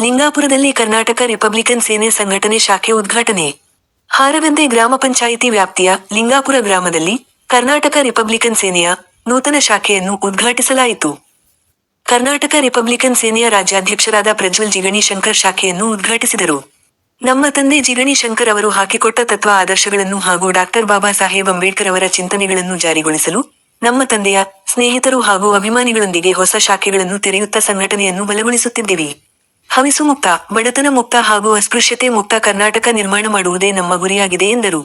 ಲಿಂಗಾಪುರದಲ್ಲಿ Karnataka Republican ಸೇನೆ ಸಂಘಟನೆ ಶಾಖೆ ಉದ್ಘಾಟನೆ. ಹಾರಗದ್ದೆ ಗ್ರಾಮ ಪಂಚಾಯಿತಿ ವ್ಯಾಪ್ತಿಯ ಲಿಂಗಾಪುರ ಗ್ರಾಮದಲ್ಲಿ ಕರ್ನಾಟಕ ರಿಪಬ್ಲಿಕನ್ ಸೇನೆಯ ನೂತನ ಶಾಖೆಯನ್ನು ಉದ್ಘಾಟಿಸಲಾಯಿತು. ಕರ್ನಾಟಕ ರಿಪಬ್ಲಿಕನ್ ಸೇನೆಯ ರಾಜ್ಯಾಧ್ಯಕ್ಷರಾದ ಪ್ರಜ್ವಲ್ ಜಿಗಣಿ ಶಂಕರ್ ಶಾಖೆಯನ್ನು ಉದ್ಘಾಟಿಸಿದರು. ನಮ್ಮ ತಂದೆ ಜಿಗಣಿ ಶಂಕರ್ ಅವರು ಹಾಕಿಕೊಟ್ಟ ತತ್ವ ಆದರ್ಶಗಳನ್ನು ಹಾಗೂ ಡಾಕ್ಟರ್ ಬಾಬಾ ಸಾಹೇಬ್ ಅಂಬೇಡ್ಕರ್ ಅವರ ಚಿಂತನೆಗಳನ್ನು ಜಾರಿಗೊಳಿಸಲು ನಮ್ಮ ತಂದೆಯ ಸ್ನೇಹಿತರು ಹಾಗೂ ಅಭಿಮಾನಿಗಳೊಂದಿಗೆ ಹೊಸ ಶಾಖೆಗಳನ್ನು ತೆರೆಯುತ್ತಾ ಸಂಘಟನೆಯನ್ನು ಬಲಗೊಳಿಸುತ್ತಿದ್ದೇವೆ. ಹವಿಸು ಮುಕ್ತ, ಬಡತನ ಮುಕ್ತ ಹಾಗೂ ಅಸ್ಪೃಶ್ಯತೆ ಮುಕ್ತ ಕರ್ನಾಟಕ ನಿರ್ಮಾಣ ಮಾಡುವುದೇ ನಮ್ಮ ಗುರಿಯಾಗಿದೆ ಎಂದರು.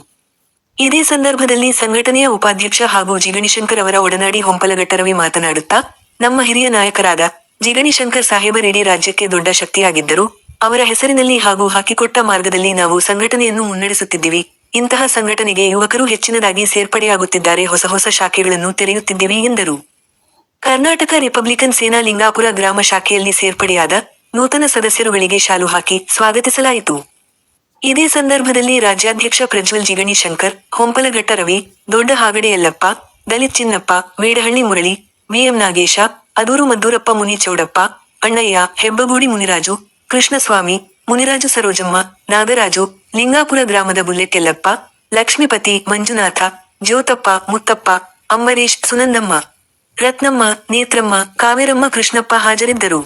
ಇದೇ ಸಂದರ್ಭದಲ್ಲಿ ಸಂಘಟನೆಯ ಉಪಾಧ್ಯಕ್ಷ ಹಾಗೂ ಜಿಗಣಿಶಂಕರ್ ಅವರ ಒಡನಾಡಿ ಹೊಂಪಲಘಟ್ಟರವಿ ಮಾತನಾಡುತ್ತಾ, ನಮ್ಮ ಹಿರಿಯ ನಾಯಕರಾದ ಜಿಗಣಿಶಂಕರ್ ಸಾಹೇಬರ್ ಇಡೀ ರಾಜ್ಯಕ್ಕೆ ದೊಡ್ಡ ಶಕ್ತಿಯಾಗಿದ್ದರು. ಅವರ ಹೆಸರಿನಲ್ಲಿ ಹಾಗೂ ಹಾಕಿಕೊಟ್ಟ ಮಾರ್ಗದಲ್ಲಿ ನಾವು ಸಂಘಟನೆಯನ್ನು ಮುನ್ನಡೆಸುತ್ತಿದ್ದೀವಿ. ಇಂತಹ ಸಂಘಟನೆಗೆ ಯುವಕರು ಹೆಚ್ಚಿನದಾಗಿ ಸೇರ್ಪಡೆಯಾಗುತ್ತಿದ್ದಾರೆ. ಹೊಸ ಶಾಖೆಗಳನ್ನು ತೆರೆಯುತ್ತಿದ್ದೀವಿ ಎಂದರು. ಕರ್ನಾಟಕ ರಿಪಬ್ಲಿಕನ್ ಸೇನಾ ಲಿಂಗಾಪುರ ಗ್ರಾಮ ಶಾಖೆಯಲ್ಲಿ ಸೇರ್ಪಡೆಯಾದ ನೂತನ ಸದಸ್ಯರುಗಳಿಗೆ ಶಾಲು ಹಾಕಿ ಸ್ವಾಗತಿಸಲಾಯಿತು. ಇದೇ ಸಂದರ್ಭದಲ್ಲಿ ರಾಜ್ಯಾಧ್ಯಕ್ಷ ಪ್ರಜ್ವಲ್ ಜಿಗಣಿ ಶಂಕರ್, ಹೊಂಪಲಘಟ್ಟ ರವಿ, ದೊಡ್ಡ ಹಾಗಡೆ ಯಲ್ಲಪ್ಪ, ದಲಿತ್ ಚಿನ್ನಪ್ಪ, ಮೇಡಹಳ್ಳಿ ಮುರಳಿ, ವಿಎಂ ನಾಗೇಶ, ಅದೂರು ಮದ್ದೂರಪ್ಪ, ಮುನಿ ಚೌಡಪ್ಪ, ಅಣ್ಣಯ್ಯ, ಹೆಬ್ಬಗೋಡಿ ಮುನಿರಾಜು, ಕೃಷ್ಣಸ್ವಾಮಿ, ಮುನಿರಾಜು, ಸರೋಜಮ್ಮ, ನಾಗರಾಜು, ಲಿಂಗಾಪುರ ಗ್ರಾಮದ ಬುಲ್ಲೆಟ್ ಯಲ್ಲಪ್ಪ, ಲಕ್ಷ್ಮೀಪತಿ, ಮಂಜುನಾಥ, ಜ್ಯೋತಪ್ಪ, ಮುತ್ತಪ್ಪ, ಅಂಬರೀಶ್, ಸುನಂದಮ್ಮ, ರತ್ನಮ್ಮ, ನೇತ್ರಮ್ಮ, ಕಾವೇರಮ್ಮ, ಕೃಷ್ಣಪ್ಪ ಹಾಜರಿದ್ದರು.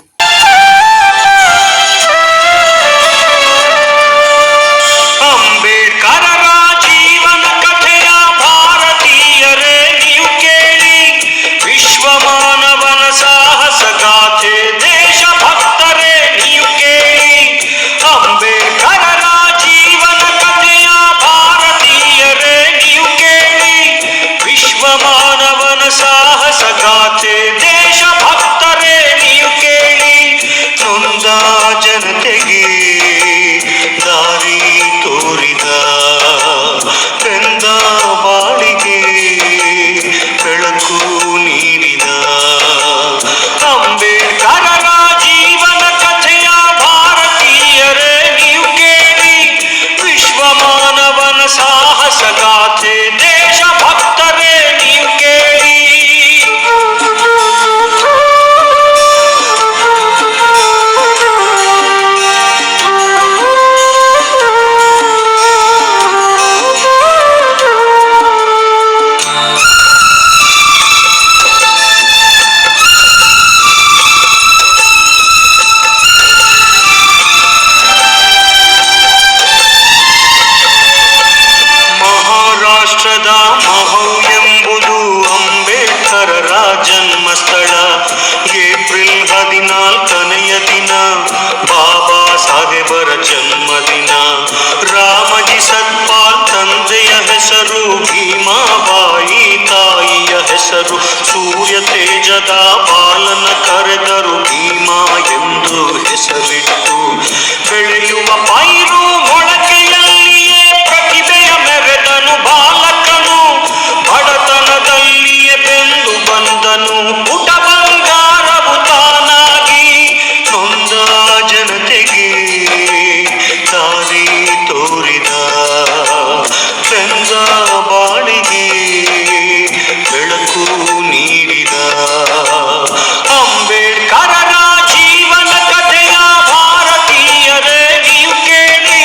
ಮಹೌ ಎಂಬುದು ಅಂಬೇಡ್ಕರರ ಜನ್ಮಸ್ಥಳ. ಏಪ್ರಿಲ್ 14ನೆಯ ದಿನ ಬಾಬಾ ಸಾಹೇಬರ ಜನ್ಮದಿನ. ರಾಮಜಿ ಸತ್ಪಾಲ್ ತಂದೆಯ ಹೆಸರು, ಭೀಮಾಬಾಯಿ ತಾಯಿಯ ಹೆಸರು. ಸೂರ್ಯ ತೇಜದ ಬಾಲನ ಕರೆದರು ಭೀಮಾ ಎಂದು ಹೆಸರಿಟ್ಟು. ಬೆಳೆಯುವ ಪೈರು ಮೊಳಕೆಯಲ್ಲಿಯೇ ಪ್ರತಿಭೆಯ ಮೆರೆದನು ಬಾಲಕನು. ಬಡತನದಲ್ಲಿಯೇ ಬೆಂದು ಬಂದನು ಪುಟ ಬಂಗಾರವು ತಾನಾಗಿ. ನೊಂದ ಜನತೆಗೆ ದಾರಿ ತೋರಿದ ಬೆಂದ ಬಾಳಿಗೆ ಬೆಳಕು ನೀಡಿದ. ಅಂಬೇಡ್ಕರರ ಜೀವನ ಕಥೆಯ ಭಾರತೀಯರೇ ನೀವು ಕೇಳಿ.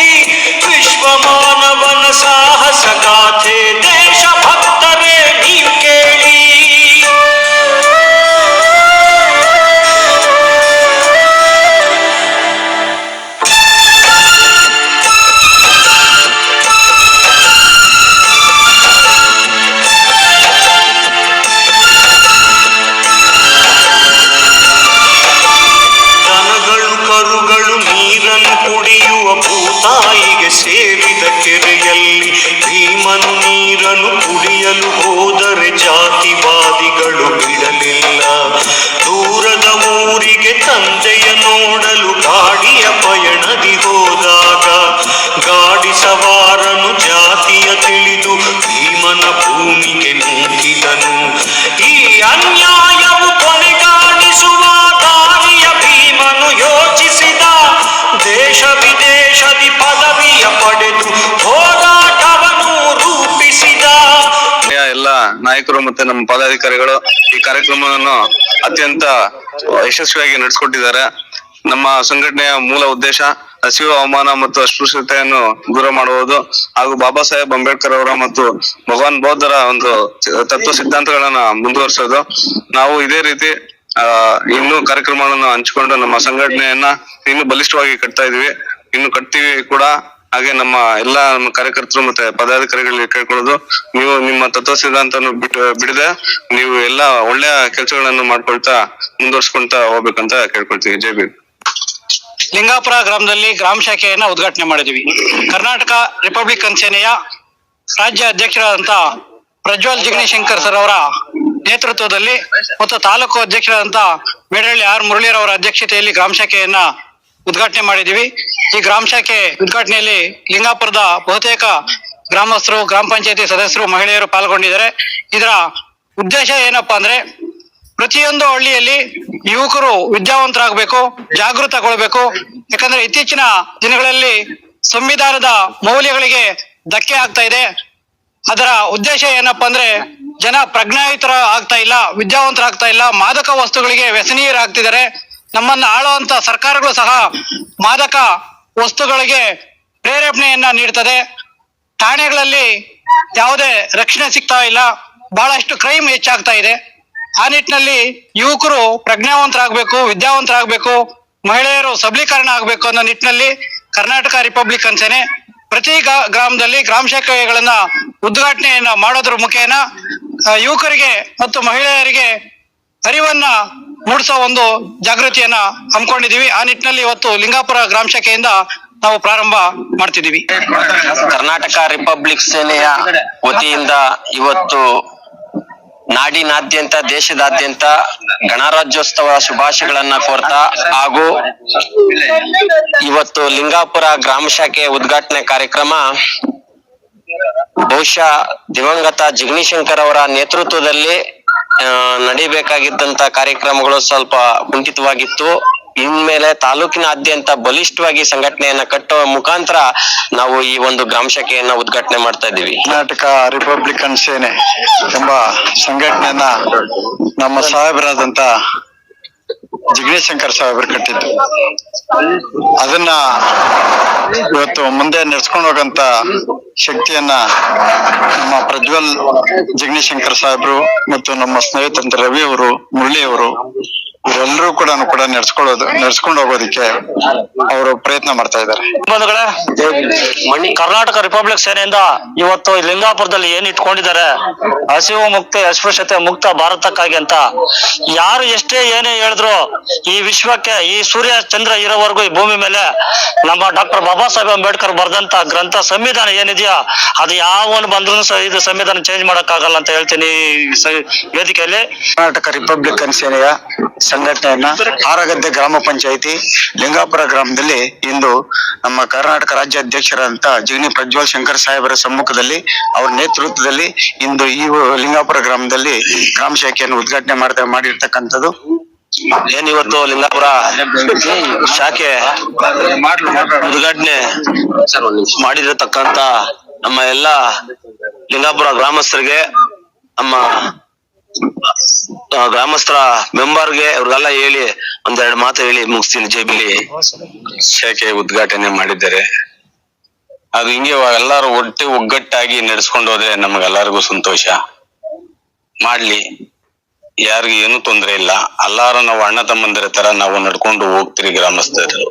ವಿಶ್ವ ಮಾನವನ ಸಾಹಸ ಗಾಥೆ ದೇಶ ಭಕ್ತರೇ ನೀವು ಕೇಳಿ. ಕರುಗಳು ನೀರನ್ನು ಕುಡಿಯುವ ಭೂತಾಯಿಗೆ ಸೇರಿದ ಕೆರೆಯಲ್ಲಿ ಭೀಮನು ನೀರನ್ನು ಕುಡಿಯಲು ಹೋದರೆ ಜಾತಿವಾದಿಗಳು ಬಿಡಲಿಲ್ಲ. ದೂರದ ಊರಿಗೆ ತಂದೆಯ ನೋಡಲು ಗಾಡಿಯ ಪಯಣದಿ ಹೋದಾಗ ಗಾಡಿ ಸವಾರನು ಜಾತಿಯ ತಿಳಿದು ಭೀಮನ ಭೂಮಿಗೆ ನೂಕಿದನು. ಈ ಅನ್ಯಾಯವು ಕೊನೆಗಾಣಿಸುವ ದಾರಿಯ ಭೀಮನು ಯೋಚಿಸಿದ. ದೇಶ ವಿದೇಶದಿ ಪದವಿಯ ಪಡೆದು ಹೋರಾಟವನ್ನು ರೂಪಿಸಿದ. ಎಲ್ಲ ನಾಯಕರು ಮತ್ತೆ ನಮ್ಮ ಪದಾಧಿಕಾರಿಗಳು ಈ ಕಾರ್ಯಕ್ರಮವನ್ನು ಅತ್ಯಂತ ಯಶಸ್ವಿಯಾಗಿ ನಡೆಸಿಕೊಟ್ಟಿದ್ದಾರೆ. ನಮ್ಮ ಸಂಘಟನೆಯ ಮೂಲ ಉದ್ದೇಶ ಹಸಿವು, ಅವಮಾನ ಮತ್ತು ಅಸ್ಪೃಶ್ಯತೆಯನ್ನು ದೂರ ಮಾಡುವುದು ಹಾಗೂ ಬಾಬಾ ಸಾಹೇಬ್ ಅಂಬೇಡ್ಕರ್ ಅವರ ಮತ್ತು ಭಗವಾನ್ ಬೌದ್ಧರ ಒಂದು ತತ್ವ ಸಿದ್ಧಾಂತಗಳನ್ನ ಮುಂದುವರಿಸೋದು. ನಾವು ಇದೇ ರೀತಿ ಇನ್ನೂ ಕಾರ್ಯಕ್ರಮಗಳನ್ನು ಹಂಚಿಕೊಂಡು ನಮ್ಮ ಸಂಘಟನೆಯನ್ನ ಇನ್ನೂ ಬಲಿಷ್ಠವಾಗಿ ಕಟ್ತಾ ಇದೀವಿ, ಇನ್ನು ಕಟ್ತೀವಿ ಕೂಡ. ಹಾಗೆ ನಮ್ಮ ಎಲ್ಲಾ ನಮ್ಮ ಕಾರ್ಯಕರ್ತರು ಮತ್ತೆ ಪದಾಧಿಕಾರಿಗಳಿಗೆ ಕೇಳ್ಕೊಳ್ಳೋದು, ನೀವು ನಿಮ್ಮ ತತ್ವ ಸಿದ್ಧಾಂತವನ್ನು ಬಿಡದೆ ನೀವು ಎಲ್ಲಾ ಒಳ್ಳೆಯ ಕೆಲಸಗಳನ್ನು ಮಾಡ್ಕೊಳ್ತಾ ಮುಂದುವರ್ಸ್ಕೊಂತ ಹೋಗ್ಬೇಕಂತ ಕೇಳ್ಕೊಳ್ತೀವಿ. ಜೈ ಭೀಮ್. ಲಿಂಗಾಪುರ ಗ್ರಾಮದಲ್ಲಿ ಗ್ರಾಮ ಶಾಖೆಯನ್ನ ಉದ್ಘಾಟನೆ ಮಾಡಿದ್ವಿ. ಕರ್ನಾಟಕ ರಿಪಬ್ಲಿಕನ್ ಸೇನೆಯ ರಾಜ್ಯ ಅಧ್ಯಕ್ಷರಾದಂತ ಪ್ರಜ್ವಲ್ ಜಿಗ್ನೇಶಂಕರ್ ಸರ್ ಅವರ ನೇತೃತ್ವದಲ್ಲಿ ಮತ್ತು ತಾಲೂಕು ಅಧ್ಯಕ್ಷರಾದಂತ ಮೇಡಳ್ಳಿ ಆರ್ ಮುರಳೀರವರ ಅಧ್ಯಕ್ಷತೆಯಲ್ಲಿ ಗ್ರಾಮ ಶಾಖೆಯನ್ನ ಉದ್ಘಾಟನೆ ಮಾಡಿದೀವಿ. ಈ ಗ್ರಾಮ ಶಾಖೆ ಉದ್ಘಾಟನೆಯಲ್ಲಿ ಲಿಂಗಾಪುರದ ಬಹುತೇಕ ಗ್ರಾಮಸ್ಥರು, ಗ್ರಾಮ ಪಂಚಾಯತಿ ಸದಸ್ಯರು, ಮಹಿಳೆಯರು ಪಾಲ್ಗೊಂಡಿದ್ದಾರೆ. ಇದರ ಉದ್ದೇಶ ಏನಪ್ಪಾ ಅಂದ್ರೆ, ಪ್ರತಿಯೊಂದು ಹಳ್ಳಿಯಲ್ಲಿ ಯುವಕರು ವಿದ್ಯಾವಂತರಾಗಬೇಕು, ಜಾಗೃತಗೊಳ್ಬೇಕು. ಯಾಕಂದ್ರೆ ಇತ್ತೀಚಿನ ದಿನಗಳಲ್ಲಿ ಸಂವಿಧಾನದ ಮೌಲ್ಯಗಳಿಗೆ ಧಕ್ಕೆ ಆಗ್ತಾ ಇದೆ. ಅದರ ಉದ್ದೇಶ ಏನಪ್ಪಾ ಅಂದ್ರೆ, ಜನ ಪ್ರಜ್ಞಾಯುತರ ಆಗ್ತಾ ಇಲ್ಲ, ವಿದ್ಯಾವಂತರಾಗ್ತಾ ಇಲ್ಲ, ಮಾದಕ ವಸ್ತುಗಳಿಗೆ ವ್ಯಸನೀಯರಾಗ್ತಿದ್ದಾರೆ. ನಮ್ಮನ್ನ ಆಳುವಂತ ಸರ್ಕಾರಗಳು ಸಹ ಮಾದಕ ವಸ್ತುಗಳಿಗೆ ಪ್ರೇರೇಪಣೆಯನ್ನ ನೀಡ್ತದೆ. ಠಾಣೆಗಳಲ್ಲಿ ಯಾವುದೇ ರಕ್ಷಣೆ ಸಿಗ್ತಾ ಇಲ್ಲ, ಬಹಳಷ್ಟು ಕ್ರೈಮ್ ಹೆಚ್ಚಾಗ್ತಾ ಇದೆ. ಆ ನಿಟ್ಟಿನಲ್ಲಿ ಯುವಕರು ಪ್ರಜ್ಞಾವಂತರಾಗಬೇಕು, ವಿದ್ಯಾವಂತರಾಗಬೇಕು, ಮಹಿಳೆಯರು ಸಬಲೀಕರಣ ಆಗಬೇಕು ಅನ್ನೋ ನಿಟ್ಟಿನಲ್ಲಿ ಕರ್ನಾಟಕ ರಿಪಬ್ಲಿಕನ್ ಸೇನೆ ಪ್ರತಿ ಗ್ರಾಮದಲ್ಲಿ ಗ್ರಾಮ ಶಾಖೆಗಳನ್ನ ಉದ್ಘಾಟನೆಯನ್ನ ಮಾಡೋದ್ರ ಮುಖೇನ ಯುವಕರಿಗೆ ಮತ್ತು ಮಹಿಳೆಯರಿಗೆ ಅರಿವನ್ನ ಮೂಡಿಸೋ ಒಂದು ಜಾಗೃತಿಯನ್ನ ಹಮ್ಮಿಕೊಂಡಿದೀವಿ. ಆ ನಿಟ್ಟಿನಲ್ಲಿ ಇವತ್ತು ಲಿಂಗಾಪುರ ಗ್ರಾಮ ಶಾಖೆಯಿಂದ ನಾವು ಪ್ರಾರಂಭ ಮಾಡ್ತಿದೀವಿ. ಕರ್ನಾಟಕ ರಿಪಬ್ಲಿಕ್ ಸೇನೆಯ ವತಿಯಿಂದ ಇವತ್ತು ನಾಡಿನಾದ್ಯಂತ, ದೇಶದಾದ್ಯಂತ ಗಣರಾಜ್ಯೋತ್ಸವ ಶುಭಾಶಯಗಳನ್ನ ಕೋರ್ತಾ ಹಾಗೂ ಇವತ್ತು ಲಿಂಗಾಪುರ ಗ್ರಾಮ ಶಾಖೆ ಉದ್ಘಾಟನೆ ಕಾರ್ಯಕ್ರಮ ಬಹುಶಃ ದಿವಂಗತ ಜಿಗ್ನೇಶಂಕರ್ ಅವರ ನೇತೃತ್ವದಲ್ಲಿ ನಡೀಬೇಕಾಗಿದ್ದಂತ ಕಾರ್ಯಕ್ರಮಗಳು ಸ್ವಲ್ಪ ಕುಂಠಿತವಾಗಿತ್ತು. ಇನ್ಮೇಲೆ ತಾಲೂಕಿನಾದ್ಯಂತ ಬಲಿಷ್ಠವಾಗಿ ಸಂಘಟನೆಯನ್ನ ಕಟ್ಟುವ ಮುಖಾಂತರ ನಾವು ಈ ಒಂದು ಗ್ರಾಮ ಶಾಖೆಯನ್ನ ಉದ್ಘಾಟನೆ ಮಾಡ್ತಾ ಇದ್ದೀವಿ. ಕರ್ನಾಟಕ ರಿಪಬ್ಲಿಕನ್ ಸೇನೆ ಎಂಬ ಸಂಘಟನೆಯನ್ನ ನಮ್ಮ ಸಾಹೇಬರಾದಂತ ಜಿಗ್ನೇಶಂಕರ್ ಸಾಹೇಬರು ಕಟ್ಟಿದ್ದು. ಅದನ್ನ ಇವತ್ತು ಮುಂದೆ ನಡೆಸ್ಕೊಂಡು ಹೋಗಂತ ಶಕ್ತಿಯನ್ನ ನಮ್ಮ ಪ್ರಜ್ವಲ್ ಜಿಗ್ನೇಶಂಕರ್ ಸಾಹೇಬರು ಮತ್ತು ನಮ್ಮ ಸ್ನೇಹಿತಂತ ರವಿ ಅವರು, ಮುರಳಿ ಅವರು, ಇವರೆಲ್ಲರೂ ಕೂಡ ನಡ್ಸ್ಕೊಂಡು ಹೋಗೋದಿಕ್ಕೆ ಅವರು ಪ್ರಯತ್ನ ಮಾಡ್ತಾ ಇದ್ದಾರೆ. ಬಂಧುಗಳೇ, ಕರ್ನಾಟಕ ರಿಪಬ್ಲಿಕ್ ಸೇನೆಯಿಂದ ಇವತ್ತು ಲಿಂಗಾಪುರದಲ್ಲಿ ಏನ್ ಇಟ್ಕೊಂಡಿದ್ದಾರೆ, ಹಸಿವು ಮುಕ್ತ, ಅಸ್ಪೃಶ್ಯತೆ ಮುಕ್ತ ಭಾರತಕ್ಕಾಗಿ ಅಂತ. ಯಾರು ಎಷ್ಟೇ ಏನೇ ಹೇಳಿದ್ರು ಈ ವಿಶ್ವಕ್ಕೆ, ಈ ಸೂರ್ಯ ಚಂದ್ರ ಇರೋವರೆಗೂ ಈ ಭೂಮಿ ಮೇಲೆ ನಮ್ಮ ಡಾಕ್ಟರ್ ಬಾಬಾ ಸಾಹೇಬ್ ಅಂಬೇಡ್ಕರ್ ಬರೆದಂತ ಗ್ರಂಥ ಸಂವಿಧಾನ ಏನಿದೆಯಾ, ಅದು ಯಾವನು ಬಂದ್ರು ಸಹ ಇದು ಸಂವಿಧಾನ ಚೇಂಜ್ ಮಾಡಕ್ಕಾಗಲ್ಲ ಅಂತ ಹೇಳ್ತೀನಿ ಈ ವೇದಿಕೆಯಲ್ಲಿ. ಕರ್ನಾಟಕ ರಿಪಬ್ಲಿಕನ್ ಸೇನೆಯ ಸಂಘಟನೆಯನ್ನ ಹಾರಗದ್ದೆ ಗ್ರಾಮ ಪಂಚಾಯಿತಿ ಲಿಂಗಾಪುರ ಗ್ರಾಮದಲ್ಲಿ ಇಂದು ನಮ್ಮ ಕರ್ನಾಟಕ ರಾಜ್ಯ ಅಧ್ಯಕ್ಷರಾದಂತ ಜಿಗ್ನಿ ಪ್ರಜ್ವಲ್ ಶಂಕರ್ ಸಾಹೇಬರ ಸಮ್ಮುಖದಲ್ಲಿ, ಅವರ ನೇತೃತ್ವದಲ್ಲಿ ಇಂದು ಈ ಲಿಂಗಾಪುರ ಗ್ರಾಮದಲ್ಲಿ ಗ್ರಾಮ ಶಾಖೆಯನ್ನು ಉದ್ಘಾಟನೆ ಮಾಡಿರ್ತಕ್ಕಂಥದ್ದು. ಏನಿವತ್ತು ಲಿಂಗಾಪುರ ಶಾಖೆ ಉದ್ಘಾಟನೆ ಮಾಡಿರತಕ್ಕಂತ ನಮ್ಮ ಎಲ್ಲಾ ಲಿಂಗಾಪುರ ಗ್ರಾಮಸ್ಥರಿಗೆ, ನಮ್ಮ ಗ್ರಾಮಸ್ಥರ ಮೆಂಬರ್ಗೆ, ಅವ್ರಿಗೆಲ್ಲ ಹೇಳಿ ಒಂದೆರಡು ಮಾತು ಹೇಳಿ ಮುಗಿಸ್ತೀನಿ. ಜೈಬಿಲಿ ಶಾಖೆ ಉದ್ಘಾಟನೆ ಮಾಡಿದ್ದಾರೆ. ಅದು ಹಿಂಗೆ ಎಲ್ಲಾರು ಒಗ್ಗಟ್ಟಾಗಿ ನಡೆಸ್ಕೊಂಡು ಹೋದ್ರೆ ನಮಗೆಲ್ಲರಿಗೂ ಸಂತೋಷ. ಮಾಡ್ಲಿ, ಯಾರಿಗೂ ಏನು ತೊಂದರೆ ಇಲ್ಲ. ಎಲ್ಲಾರು ನಾವು ಅಣ್ಣ ತಮ್ಮಂದಿರ ತರ ನಾವು ನಡ್ಕೊಂಡು ಹೋಗ್ತೀರಿ ಗ್ರಾಮಸ್ಥರು.